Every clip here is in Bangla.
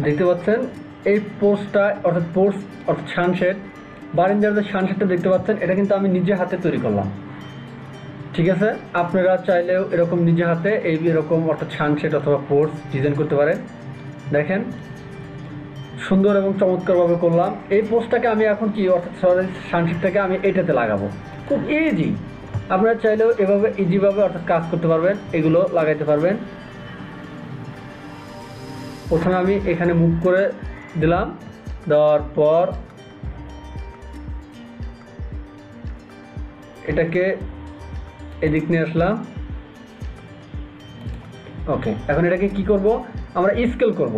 দেখতে পাচ্ছেন এই পোস্টটা অর্থাৎ সানশেড বারিন্দার যে সানশেডটা দেখতে পাচ্ছেন, এটা কিন্তু আমি নিজে হাতে তৈরি করলাম। ঠিক আছে, আপনারা চাইলেও এরকম নিজে হাতে এরকম অর্থাৎ সানশেড অথবা পোস্ট ডিজাইন করতে পারেন। দেখেন সুন্দর এবং চমৎকারভাবে করলাম। এই পোস্টটাকে আমি এখন কি অর্থাৎ সানশেডটাকে আমি এটাতে লাগাবো, খুব ইজি। আপনারা চাইলেও এভাবে ইজিভাবে অর্থাৎ কাজ করতে পারবেন, এগুলো লাগাইতে পারবেন। প্রথমে আমি এখানে মুভ করে দিলাম, দেওয়ার পর এটাকে এদিক নিয়ে আসলাম। ওকে, এখন এটাকে কি করব, আমরা স্কেল করব,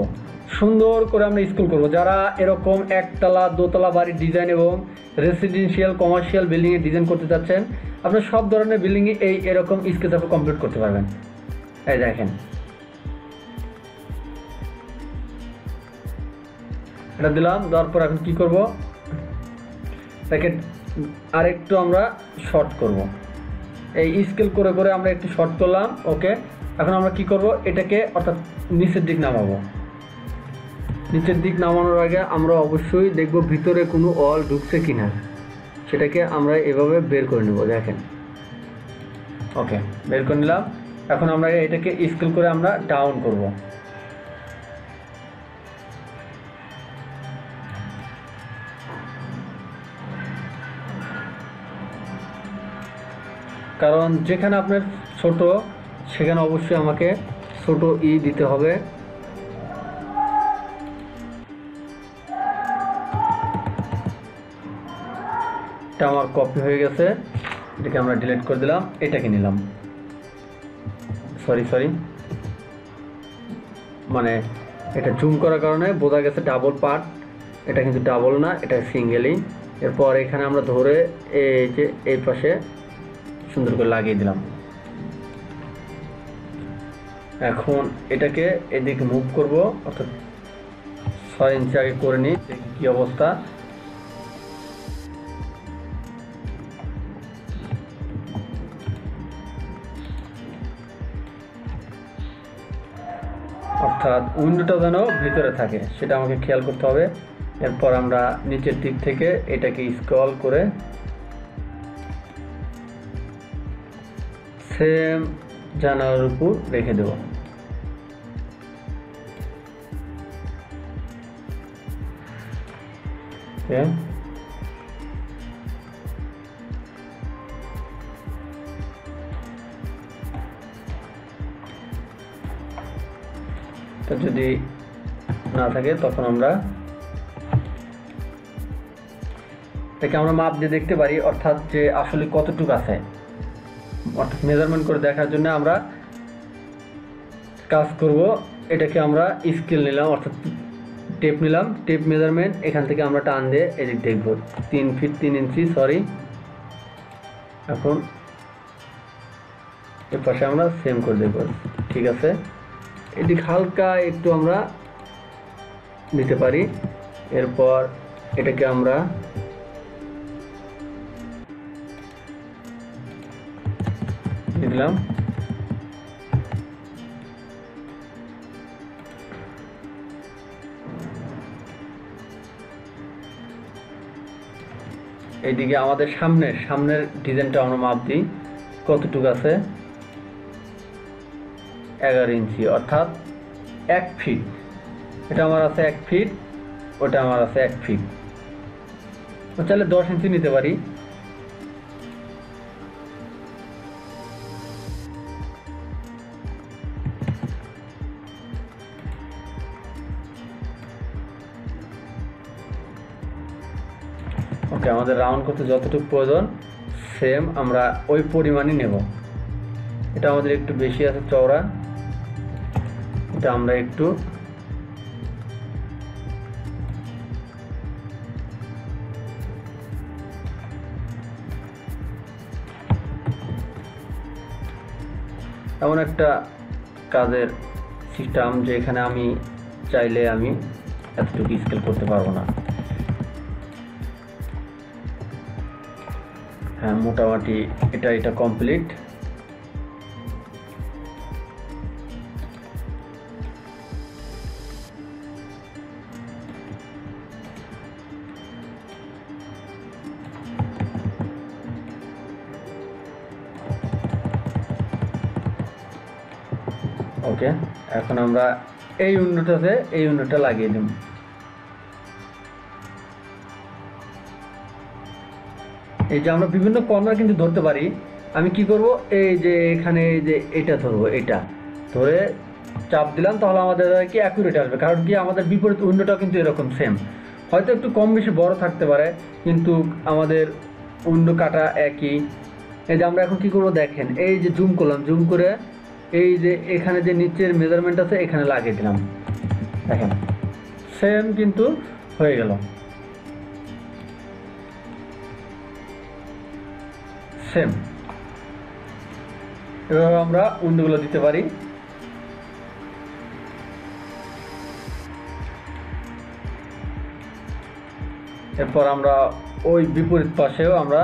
সুন্দর করে আমরা স্কেল করব। যারা এরকম একতলা দোতলা বাড়ির ডিজাইন এবং রেসিডেন্সিয়াল কমার্শিয়াল বিল্ডিংয়ের ডিজাইন করতে চাচ্ছেন, আপনার সব ধরনের বিল্ডিংয়ে এরকম স্কেচ আপনি কমপ্লিট করতে পারবেন। এই দেখেন এটা দিলাম, দেওয়ার পর এখন কী করব, প্যাকেট আরেকটু আমরা শর্ট করব। এই স্কেল করে করে আমরা একটু শর্ট করলাম। ওকে, এখন আমরা কি করব, এটাকে অর্থাৎ নিচের দিক নামাবো। নিচের দিক নামানোর আগে আমরা অবশ্যই দেখব ভিতরে কোনো ওয়াল ঢুকছে কিনা, সেটাকে আমরা এভাবে বের করে নেব। দেখেন, ওকে বের করে নিলাম। এখন আমরা এটাকে স্কেল করে আমরা ডাউন করব। কারণ যেখানে আপনার ছোট, সেখানে অবশ্যই আমাকে ছোট দিতে হবে। এটা আমার কপি হয়ে গেছে, এটাকে আমরা ডিলিট করে দিলাম, এটাকে নিলাম। সরি মানে এটা জুম করার কারণে বোঝা গেছে ডাবল পার্ট, এটা কিন্তু ডাবল না, এটা সিঙ্গেলই। এরপর এখানে আমরা ধরে এই যে এই পাশে সুন্দর করে লাগিয়ে দিলাম। এখন এটাকে এদিকে মুভ করব, অর্থাৎ 6 ইঞ্চি আগে করে নিই, দেখি কী অবস্থা। অর্থাৎ উইন্ডোটা যেন ভিতরে থাকে সেটা আমাকে খেয়াল করতে হবে। এরপর আমরা নিচের দিক থেকে এটাকে স্ক্রল করে সেম জানালার উপর রেখে দেব। যদি না থাকে তখন আমরা এটাকে আমরা মাপ দিয়ে দেখতে পারি, অর্থাৎ যে আসলে কতটুকু আছে, অর্থাৎ মেজারমেন্ট করে দেখার জন্য আমরা কাজ করব। এটাকে আমরা স্কেল নিলাম, অর্থাৎ টেপ নিলাম, টেপ মেজারমেন্ট এখান থেকে আমরা টান দিয়ে এদিক দেখব 3 ফিট 3 ইঞ্চি। এখন এর পাশে আমরা সেম করে দেব। ঠিক আছে, এদিক হালকা একটু আমরা দিতে পারি। এরপর এটাকে আমরা দিলাম। এইদিকে আমাদের সামনের ডিজাইনটা আমরা মাপ দিই, কতটুকু আছে, 11 ইঞ্চি, অর্থাৎ 1 ফিট। এটা আমার আছে 1 ফিট, ওটা আমার আছে 1 ফিট। চাইলে 10 ইঞ্চি নিতে পারি। ওকে, আমাদের রাউন্ড করতে যতটুকু প্রয়োজন সেম আমরা ওই পরিমাণই নেব। এটা আমাদের একটু বেশি আছে চওড়া, এটা আমরা একটু এমন একটা কাজের সিস্টেম যে এখানে আমি চাইলে আমি এতটুকু স্কেল করতে পারবো না। হ্যাঁ, মোটামুটি এটা কমপ্লিট। ওকে, এখন আমরা এই উইন্ডোটা লাগিয়ে দেব। এই যে আমরা বিভিন্ন কর্নার কিন্তু ধরতে পারি। আমি কি করব, এই যে এখানে এই যে এটা ধরবো, এটা ধরে চাপ দিলাম, তাহলে আমাদের কি অ্যাকুরেট আসবে। কারণ কি আমাদের বিপরীত উইন্ডোটাও কিন্তু এরকম সেম, হয়তো একটু কম বেশি বড় থাকতে পারে, কিন্তু আমাদের উইন্ডো কাটা একই। এই যে আমরা এখন কি করব দেখেন, এই যে জুম করলাম, জুম করে এই যে এখানে যে নিচের মেজারমেন্ট আছে এখানে লাগিয়ে দিলাম, দেখেন সেম কিন্তু হয়ে গেল, সেম। এভাবে আমরা উইন্ডোগুলো দিতে পারি। এরপর আমরা ওই বিপরীত পাশেও আমরা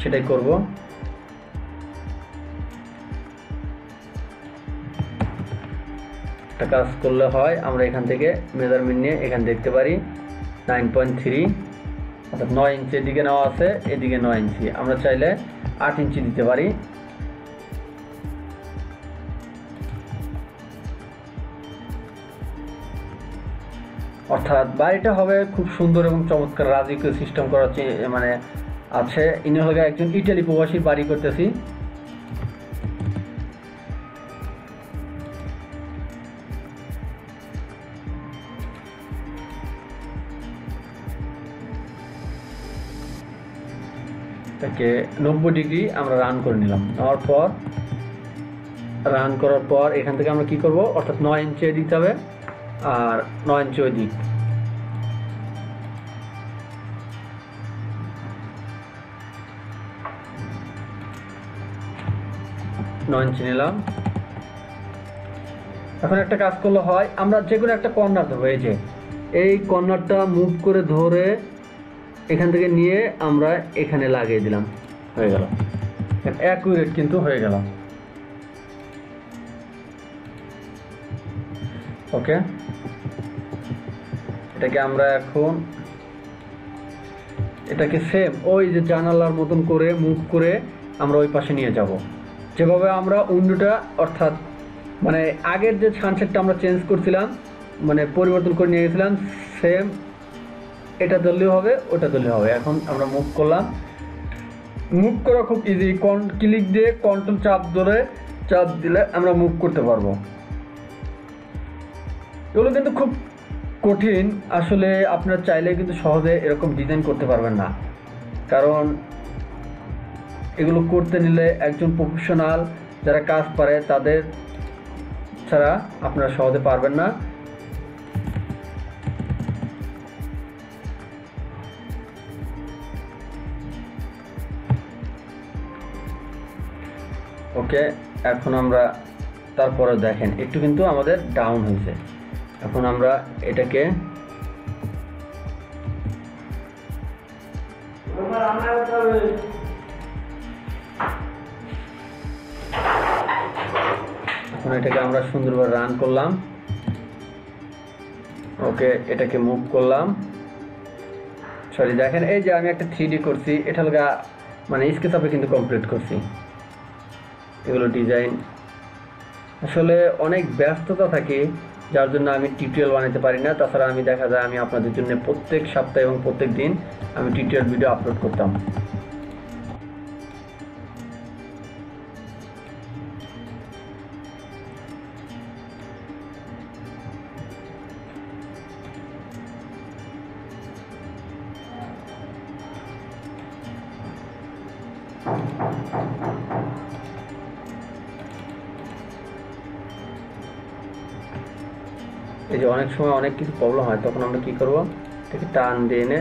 সেটাই করব। একটা কাজ করলে হয়, আমরা এখান থেকে মেজারমেন্ট নিয়ে এখানে দেখতে পারি 9.3, অর্থাৎ 9 ইঞ্চি এদিকে নেওয়া আছে, এদিকে 9 ইঞ্চি, আমরা চাইলে 8 ইঞ্চি দিতে পারি। অর্থাৎ বাড়িটা হবে খুব সুন্দর এবং চমৎকার, রাজকীয় সিস্টেম করা মানে আছে। ইনি হলো একজন ইটালি প্রবাসী, বাড়ি করতেছি। তাকে 90 ডিগ্রি আমরা রান করে নিলাম। রান করার পর এখান থেকে আমরা কি করব, অর্থাৎ 9 ইঞ্চি দিতে হবে আর 9 ইঞ্চি ওই দিক। নিলাম। এখন একটা কাজ করলে হয়, আমরা যে কোনো একটা কর্নার ধরবো, এই যে এই কর্নারটা মুভ করে ধরে এখান থেকে নিয়ে আমরা এখানে লাগিয়ে দিলাম, হয়ে গেল, অ্যাকুরেট কিন্তু হয়ে গেল। ওকে, এটাকে আমরা এখন এটাকে সেম ওই যে জানালার মতন করে মুভ করে আমরা ওই পাশে নিয়ে যাব। যেভাবে আমরা উইন্ডোটা, অর্থাৎ মানে আগের যে সানসেটটা আমরা চেঞ্জ করছিলাম, মানে পরিবর্তন করে নিয়ে গেছিলাম, সেম এটা ধরলেও হবে, ওটা ধরলেও হবে। এখন আমরা মুভ করলাম, মুভ করা খুব ইজি, ক্লিক দিয়ে কন্ট্রোল চাপ দিলে আমরা মুভ করতে পারবো। এগুলো কিন্তু খুব কঠিন, আসলে আপনারা চাইলে কিন্তু সহজে এরকম ডিজাইন করতে পারবেন না, কারণ এগুলো করতে নিলে একজন প্রফেশনাল যারা কাজ পারে তাদের ছাড়া আপনারা সহজে পারবেন না। ওকে, এখন আমরা তারপরে দেখেন একটু কিন্তু আমাদের ডাউন হয়েছে। এখন আমরা এটাকে আমরা সুন্দরভাবে রান করলাম। ওকে, এটাকে মুভ করলাম, সরি দেখেন এই যে আমি একটা 3D করছি, এটা লগা মানে স্কেচআপে কিন্তু কমপ্লিট করছি। এগুলো ডিজাইন আসলে অনেক ব্যস্ততা থাকে, যার জন্য আমি টিউটোরিয়াল বানাতে পারি না। তাছাড়া আমি দেখা যায় আমি আপনাদের জন্য প্রত্যেক সপ্তাহে এবং প্রত্যেক দিন আমি টিউটোরিয়াল ভিডিও আপলোড করতাম। এই যে অনেক সময় অনেক কিছু প্রবলেম হয়, তখন আমরা কি করব, এটাকে টান দিয়ে এনে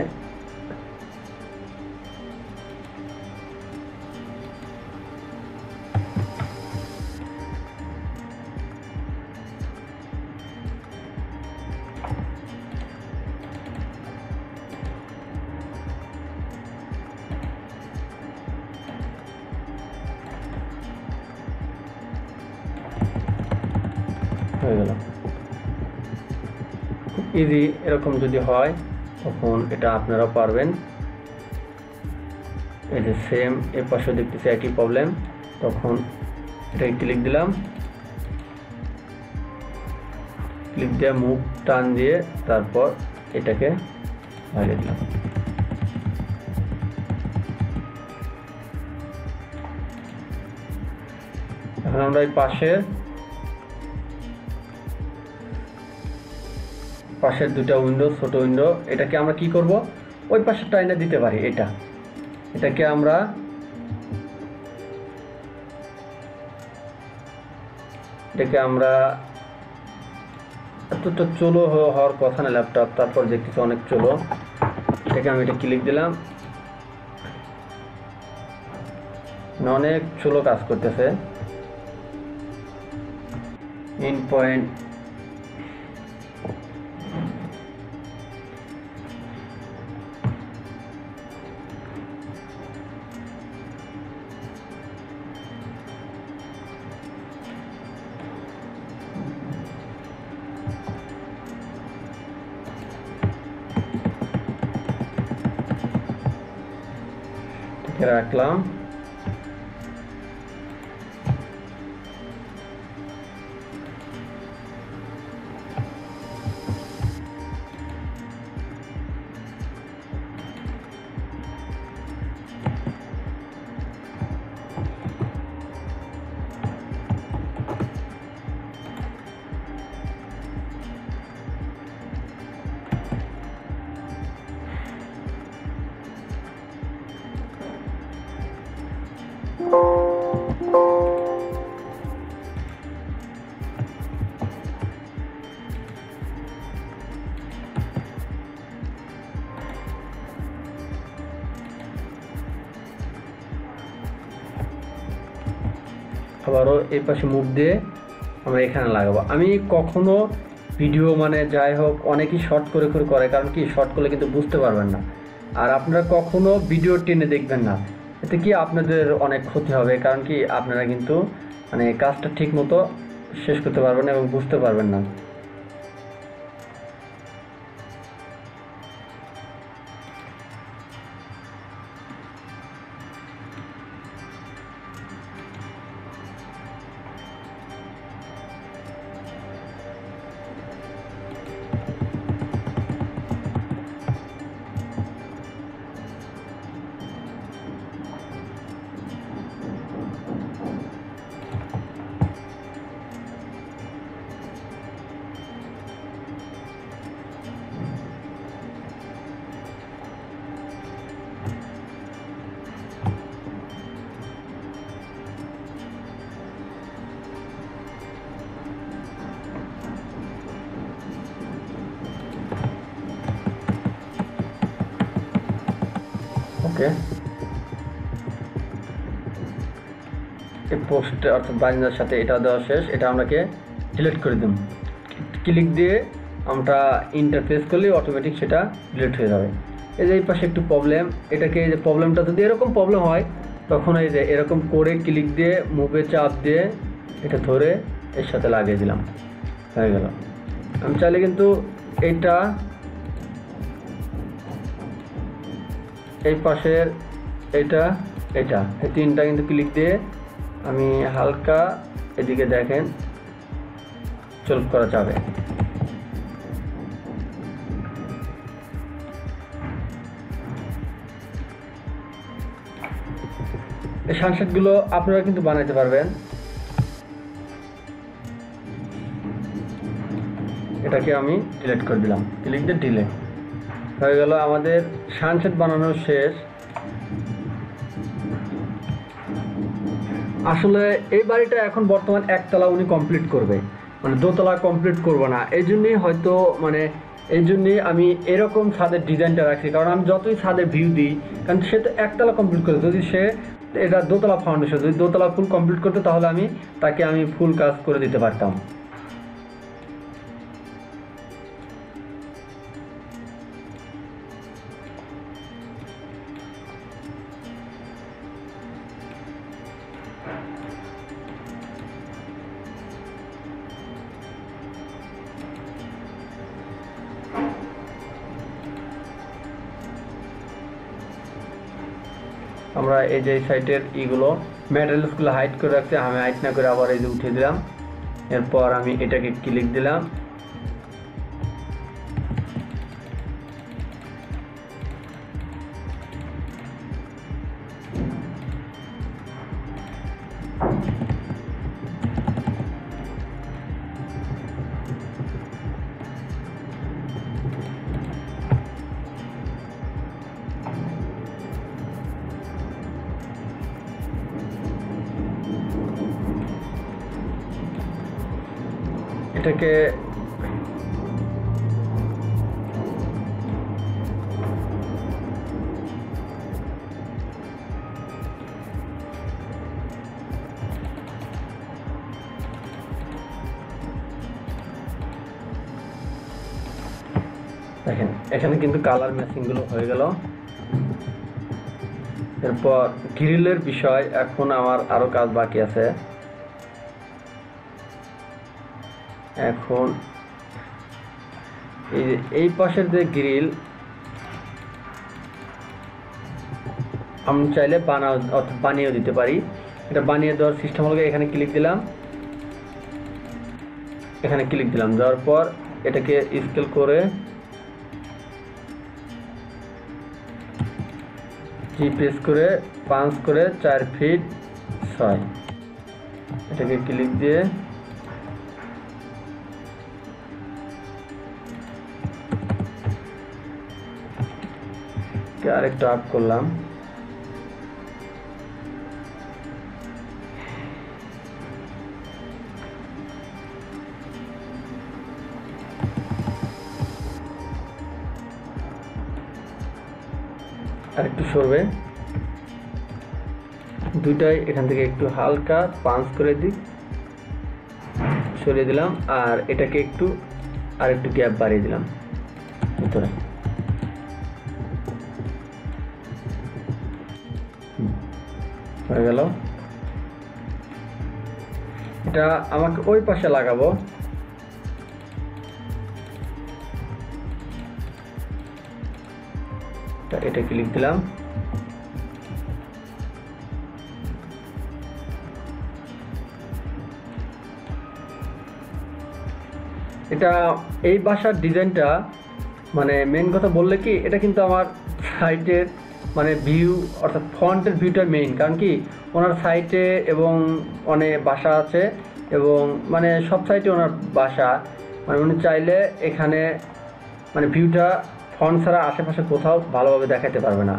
হয়ে গেল। খুব ইজি, এরকম যদি হয় তখন এটা আপনারাও পারবেন। এই যে সেম এর পাশে দেখতেছি একই প্রবলেম, তখন এটাকে ক্লিক দিলাম, ক্লিক দিয়ে মুভ টান দিয়ে তারপর এটাকে লাগিয়ে দিলাম। এখন আমরা এই পাশের দুটা উইন্ডো, ছোট উইন্ডো, এটাকে আমরা কি করব, ওই পাশে টাইনে দিতে পারি। এটাকে আমরা এতটা চলো হওয়ার কথা না ল্যাপটপ, তারপর দেখতেছি অনেক চলো। এটাকে আমি এটা ক্লিক দিলাম, অনেক চলো কাজ করতেছে। ইন পয়েন্ট রাখলাম। আবারও এই পাশে মুভ দিয়ে আমরা এখানে লাগাবো। আমি কখনো ভিডিও মানে যাই হোক অনেকেই শর্ট করে করে, কারণ কি শর্ট করলে কিন্তু বুঝতে পারবেন না। আর আপনারা কখনো ভিডিও টেনে দেখবেন না, এতে কি আপনাদের অনেক ক্ষতি হবে, কারণ কি আপনারা কিন্তু মানে কাজটা ঠিক মতো শেষ করতে পারবেন না এবং বুঝতে পারবেন না। ওকে, এই পোস্টে অর্থাৎ বারিন্দার সাথে এটা দেওয়া শেষ। এটা আমরাকে ডিলিট করে দেব। ক্লিক দিয়ে আমরা ইন্টারফেস করলে অটোমেটিক সেটা ডিলিট হয়ে যাবে। এই যে এই পাশে একটু প্রবলেম, এটাকে এই যে প্রবলেমটা যদি এরকম প্রবলেম হয় তখন এই যে এরকম করে ক্লিক দিয়ে মুভে চাপ দিয়ে এটা ধরে এর সাথে লাগিয়ে দিলাম, হয়ে গেল। আমি চাইলে কিন্তু এইটা এই পাশের এই তিনটা কিন্তু ক্লিক দিয়ে আমি হালকা এদিকে দেখেন চলপ করা যাবে। এই সানসেটগুলো আপনারা কিন্তু বানাইতে পারবেন। এটাকে আমি ডিলিট করে দিলাম, ক্লিক দিয়ে ডিলিট হয়ে গেল। আমাদের সানসেট বানানো শেষ। আসলে এই বাড়িটা এখন বর্তমান একতলা উনি কমপ্লিট করবে, মানে দোতলা কমপ্লিট করবো না। এই জন্যই হয়তো মানে এই জন্যই আমি এরকম ছাদের ডিজাইনটা রাখছি, কারণ আমি যতই ছাদের ভিউ দিই, কারণ সে তো একতলা কমপ্লিট করে, যদি সে এটা দোতলা ফাউন্ডেশন, যদি দোতলা ফুল কমপ্লিট করতো তাহলে তাকে আমি ফুল কাজ করে দিতে পারতাম। আমরা এই যে সাইটের ইগুলো ম্যাটেরিয়ালসগুলো হাইড করে রাখছি, আমি হাইড না করে আবার এই যে উঠিয়ে দিলাম। এরপর আমি এটাকে ক্লিক দিলাম, এটাকে দেখেন এখানে কিন্তু কালার ম্যাচিং গুলো হয়ে গেল। এরপর গ্রিলের বিষয় এখন আমার আরো কাজ বাকি আছে। এখন এই পাশের যে গ্রিল আমি চাইলে বানিয়ে দিতে পারি। এটা বানিয়ে দেওয়ার সিস্টেম হলো এখানে ক্লিক দিলাম, দেওয়ার পর এটাকে স্কেল করে জি প্রেস করে 5 করে 4 ফিট 6 এটাকে ক্লিক দিয়ে আরেকটু আপ করলাম। আর একটু সরবে, দুইটাই এখান থেকে একটু হালকা পাঞ্চ করে দিই, সরিয়ে দিলাম। আর এটাকে একটু আর একটু গ্যাপ বাড়িয়ে দিলাম ভিতরে। হয়ে গেল। এটা আমাকে ওই পাশে লাগাবো। এটা ক্লিক দিলাম। এটা এই বাসার ডিজাইনটা মানে মেন কথা বললে কি, এটা কিন্তু আমার সাইটের মানে ভিউ অর্থাৎ ফ্রন্টের ভিউটা মেইন। কারণ কি ওনার সাইটে এবং অনেক বাসা আছে এবং মানে সব সাইটে ওনার বাসা, মানে উনি চাইলে এখানে মানে ভিউটা ফ্রন্ট ছাড়া আশেপাশে কোথাও ভালোভাবে দেখাতে পারবে না।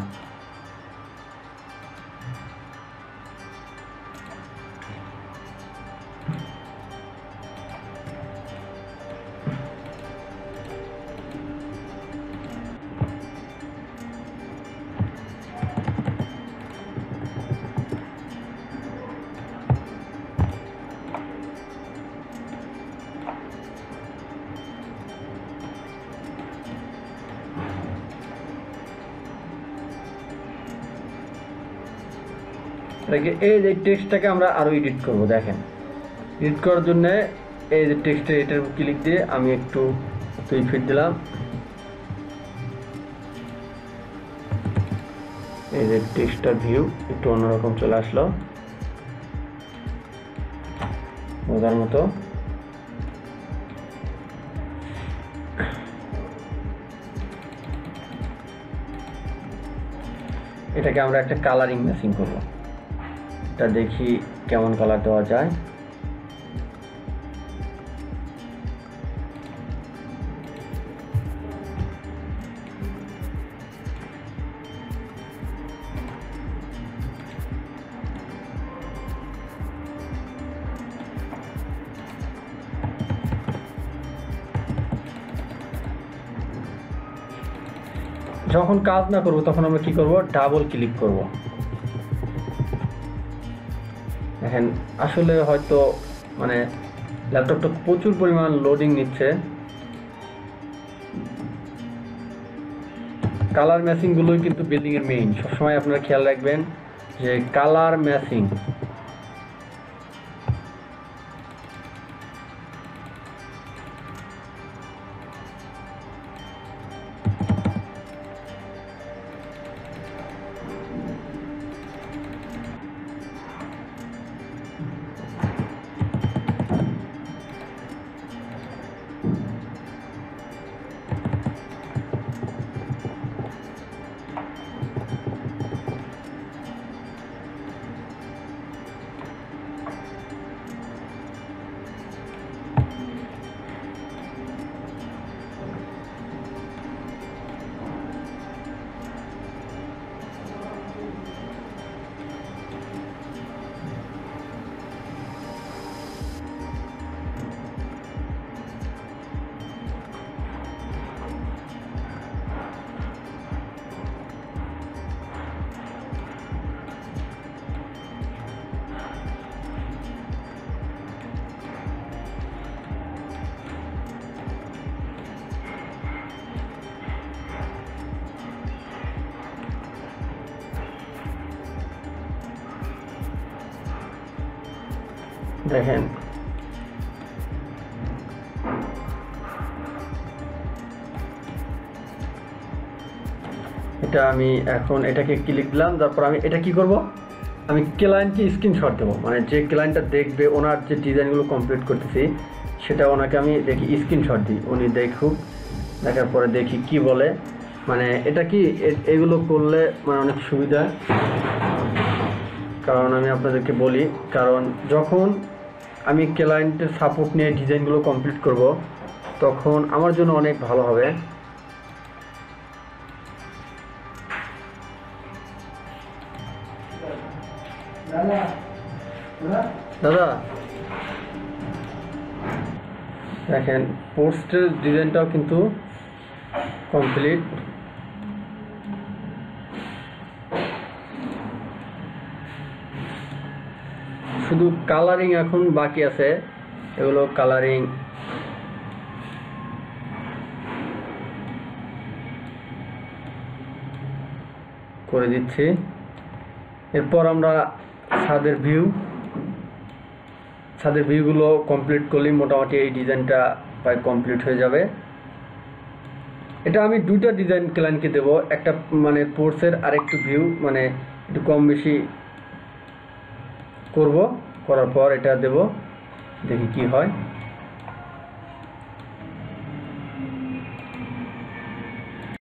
এই যে টেক্সটটাকে আমরা আরো এডিট করব। দেখেন এডিট করার জন্য এই যে টেক্সটের এটার ক্লিক দিয়ে আমি একটু 2 ফিট দিলাম। এই যে টেক্সটার ভিউ একটু অন্যরকম চলে আসলো বোঝার মতো। এটাকে আমরা একটা কালারিং ম্যাচিং করব। এটা দেখি কেমন কালার দেওয়া যায়। যখন কাজ না করব তখন আমরা কি করব, ডাবল ক্লিক করব। দেখেন আসলে হয়তো মানে ল্যাপটপটা প্রচুর পরিমাণ লোডিং নিচ্ছে। কালার ম্যাচিং গুলোই কিন্তু বিল্ডিং এর মেইন। সবসময় আপনারা খেয়াল রাখবেন যে কালার ম্যাচিং। দেখেন এটা আমি এখন এটাকে ক্লিক দিলাম, তারপর আমি এটা কি করব, আমি ক্লায়েন্টকে স্ক্রিনশট দেবো, মানে যে ক্লায়েন্টটা দেখবে ওনার যে ডিজাইনগুলো কমপ্লিট করতেছি সেটা ওনাকে আমি দেখি স্ক্রিনশট দিই, উনি দেখুক, দেখার পরে দেখি কি বলে। মানে এটা কি এগুলো করলে মানে অনেক সুবিধা, কারণ আমি আপনাদেরকে বলি, কারণ যখন আমি ক্লায়েন্টের সাপোর্ট নিয়ে ডিজাইনগুলো কমপ্লিট করব তখন আমার জন্য অনেক ভালো হবে। দাদা দেখেন পোস্টের ডিজাইনটাও কিন্তু কমপ্লিট, শুধু কালারিং এখন বাকি আছে, এগুলো কালারিং করে দিচ্ছি। এরপর আমরা ছাদের ভিউগুলো কমপ্লিট করলেই মোটামুটি এই ডিজাইনটা প্রায় কমপ্লিট হয়ে যাবে। এটা আমি দুইটা ডিজাইন ক্লায়েন্টকে দেব, একটা মানে পোর্সের আরেকটু ভিউ মানে একটু কম বেশি করব, করার পর এটা দেব, দেখি কি হয়।